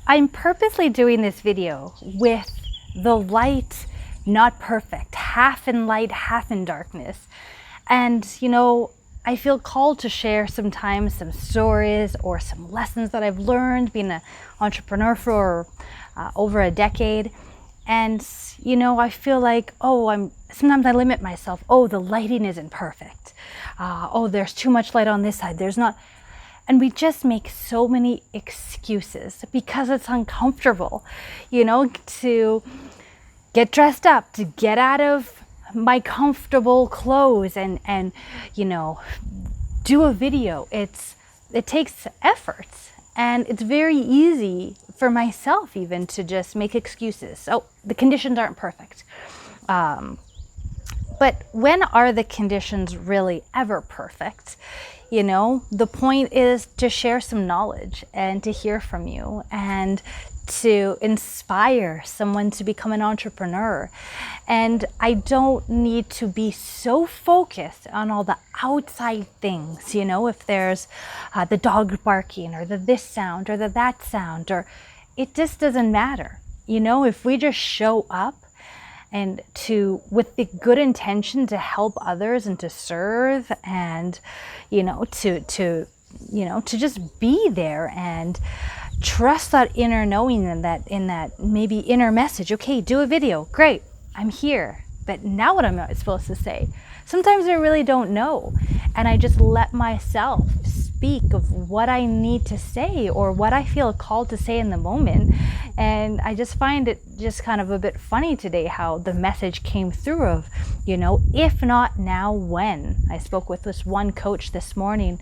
I'm purposely doing this video with the light not perfect, half in light, half in darkness. And, I feel called to share sometimes some stories or some lessons that I've learned being an entrepreneur for over a decade. And, I feel like, sometimes I limit myself. Oh, the lighting isn't perfect. There's too much light on this side. There's not. And we just make so many excuses because it's uncomfortable, to get dressed up, to get out of my comfortable clothes and do a video. It takes effort, and it's very easy for myself even to just make excuses. Oh, the conditions aren't perfect. But when are the conditions really ever perfect? The point is to share some knowledge and to hear from you and to inspire someone to become an entrepreneur. And I don't need to be so focused on all the outside things, if there's the dog barking or the this sound or the that sound, or it just doesn't matter. If we just show up and with the good intention to help others and to serve and, to just be there and trust that inner knowing and in that maybe inner message. Okay, do a video. Great. I'm here. But now what am I supposed to say? Sometimes I really don't know. And I just let myself speak of what I need to say or what I feel called to say in the moment. And I just find it just kind of a bit funny today how the message came through of, if not now, when? I spoke with this one coach this morning,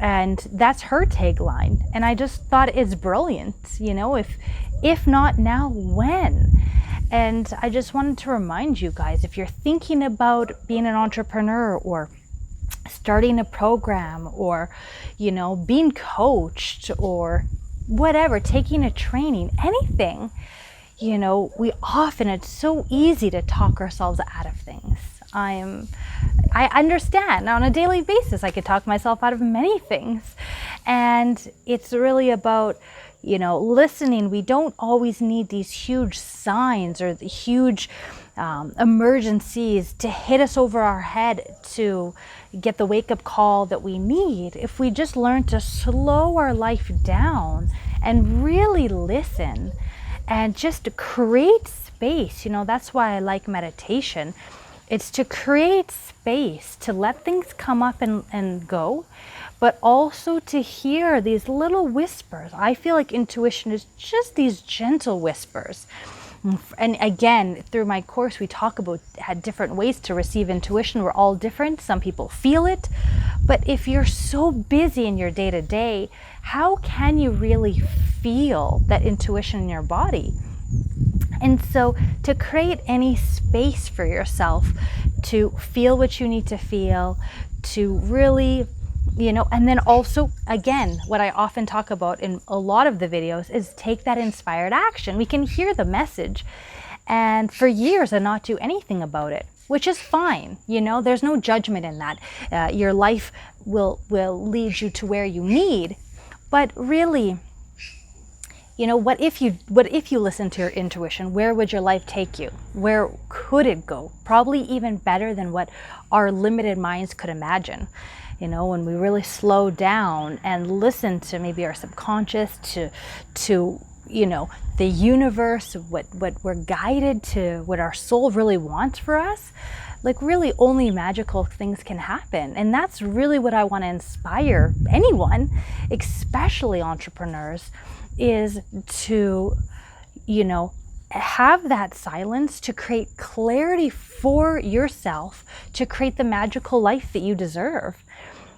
and that's her tagline. And I just thought it's brilliant, if not now, when? And I just wanted to remind you guys, if you're thinking about being an entrepreneur or starting a program or, being coached or whatever, taking a training, anything, it's so easy to talk ourselves out of things. I understand on a daily basis, I could talk myself out of many things. And it's really about, listening. We don't always need these huge signs or the huge emergencies to hit us over our head to get the wake-up call that we need. If we just learn to slow our life down and really listen and just to create space, that's why I like meditation. It's to create space, to let things come up and go, but also to hear these little whispers. I feel like intuition is just these gentle whispers. And again, through my course, we talk about different ways to receive intuition. We're all different. Some people feel it. But if you're so busy in your day-to-day, how can you really feel that intuition in your body? And so to create any space for yourself to feel what you need to feel, to really, and then also, again, what I often talk about in a lot of the videos is take that inspired action. We can hear the message and for years and not do anything about it, which is fine. There's no judgment in that. Your life will lead you to where you need, but really, what if you listen to your intuition? Where would your life take you? Where could it go? Probably even better than what our limited minds could imagine. When we really slow down and listen to maybe our subconscious, to the universe, what we're guided to, what our soul really wants for us, like really only magical things can happen. And that's really what I want to inspire anyone, especially entrepreneurs, is to, have that silence, to create clarity for yourself, to create the magical life that you deserve.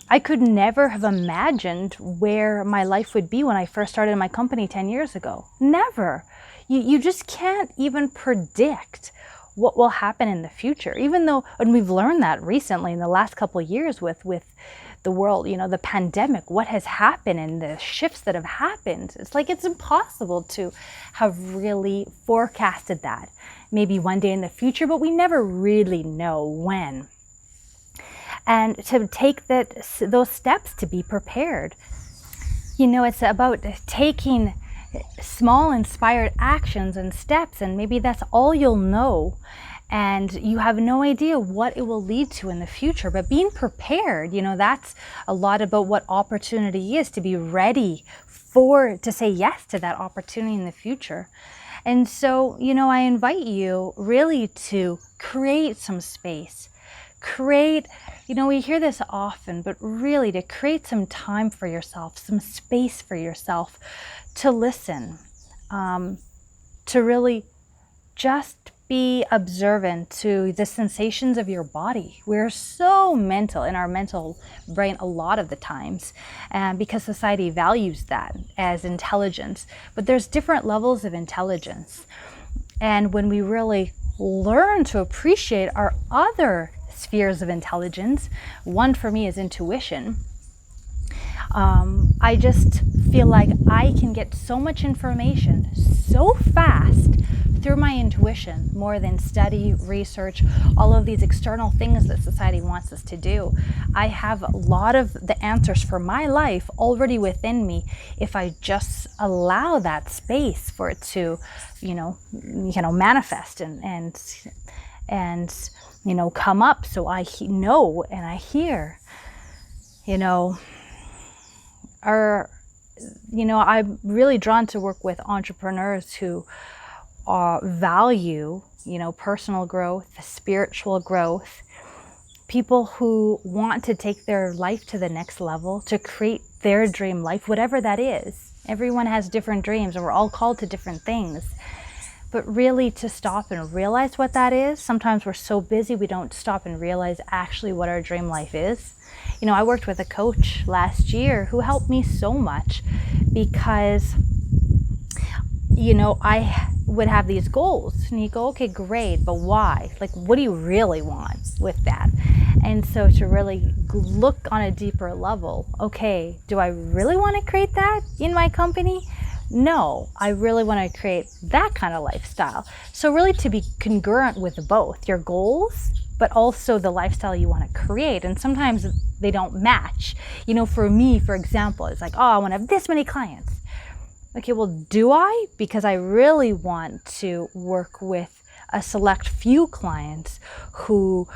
I could never have imagined where my life would be when I first started my company 10 years ago. Never. You just can't even predict what will happen in the future, even though, and we've learned that recently in the last couple of years with the world, the pandemic, what has happened and the shifts that have happened. It's like it's impossible to have really forecasted that. Maybe one day in the future, but we never really know when. And to take those steps to be prepared. It's about taking small inspired actions and steps, and maybe that's all you'll know. And you have no idea what it will lead to in the future. But being prepared, that's a lot about what opportunity is, to be ready to say yes to that opportunity in the future. And so, I invite you really to create some space. We hear this often, but really to create some time for yourself, some space for yourself to listen, to really just be observant to the sensations of your body. We're so mental in our mental brain a lot of the times, because society values that as intelligence. But there's different levels of intelligence. And when we really learn to appreciate our other spheres of intelligence, one for me is intuition. I just feel like I can get so much information so fast through my intuition, more than study, research, all of these external things that society wants us to do. I have a lot of the answers for my life already within me if I just allow that space for it to, manifest and come up, so I know and I hear. I'm really drawn to work with entrepreneurs who value, personal growth, spiritual growth, people who want to take their life to the next level, to create their dream life, whatever that is. Everyone has different dreams and we're all called to different things. But really to stop and realize what that is. Sometimes we're so busy we don't stop and realize actually what our dream life is. I worked with a coach last year who helped me so much because, I would have these goals and you go, okay, great, but why? Like, what do you really want with that? And so to really look on a deeper level, okay, do I really want to create that in my company? No, I really want to create that kind of lifestyle. So really to be congruent with both your goals, but also the lifestyle you want to create. And sometimes they don't match. For me, for example, it's like, oh, I want to have this many clients. Okay, well, do I? Because I really want to work with a select few clients who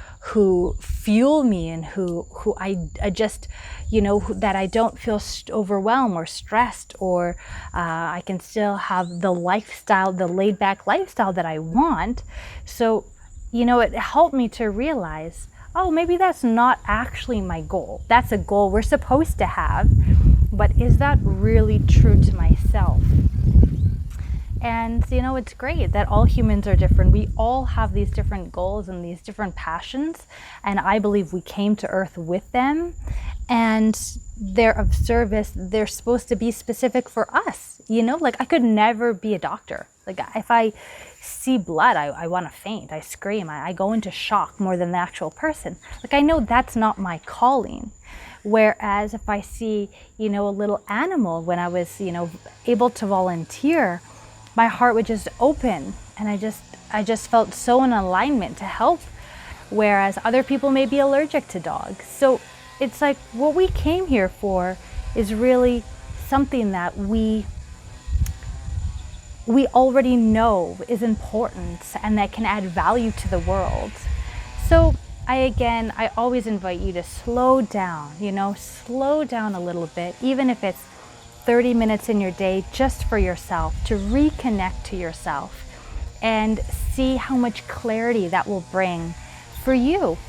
fuel me and who I just, that I don't feel overwhelmed or stressed, or I can still have the lifestyle, the laid back lifestyle that I want. So, it helped me to realize, oh, maybe that's not actually my goal. That's a goal we're supposed to have, but is that really true to myself? And, it's great that all humans are different. We all have these different goals and these different passions. And I believe we came to earth with them. And they're of service. They're supposed to be specific for us. Like I could never be a doctor. Like if I see blood, I want to faint. I scream. I go into shock more than the actual person. Like I know that's not my calling. Whereas if I see, a little animal, when I was, able to volunteer, my heart would just open and I just felt so in alignment to help, whereas other people may be allergic to dogs. So it's like what we came here for is really something that we already know is important and that can add value to the world. So I always invite you to slow down, slow down a little bit, even if it's 30 minutes in your day just for yourself, to reconnect to yourself and see how much clarity that will bring for you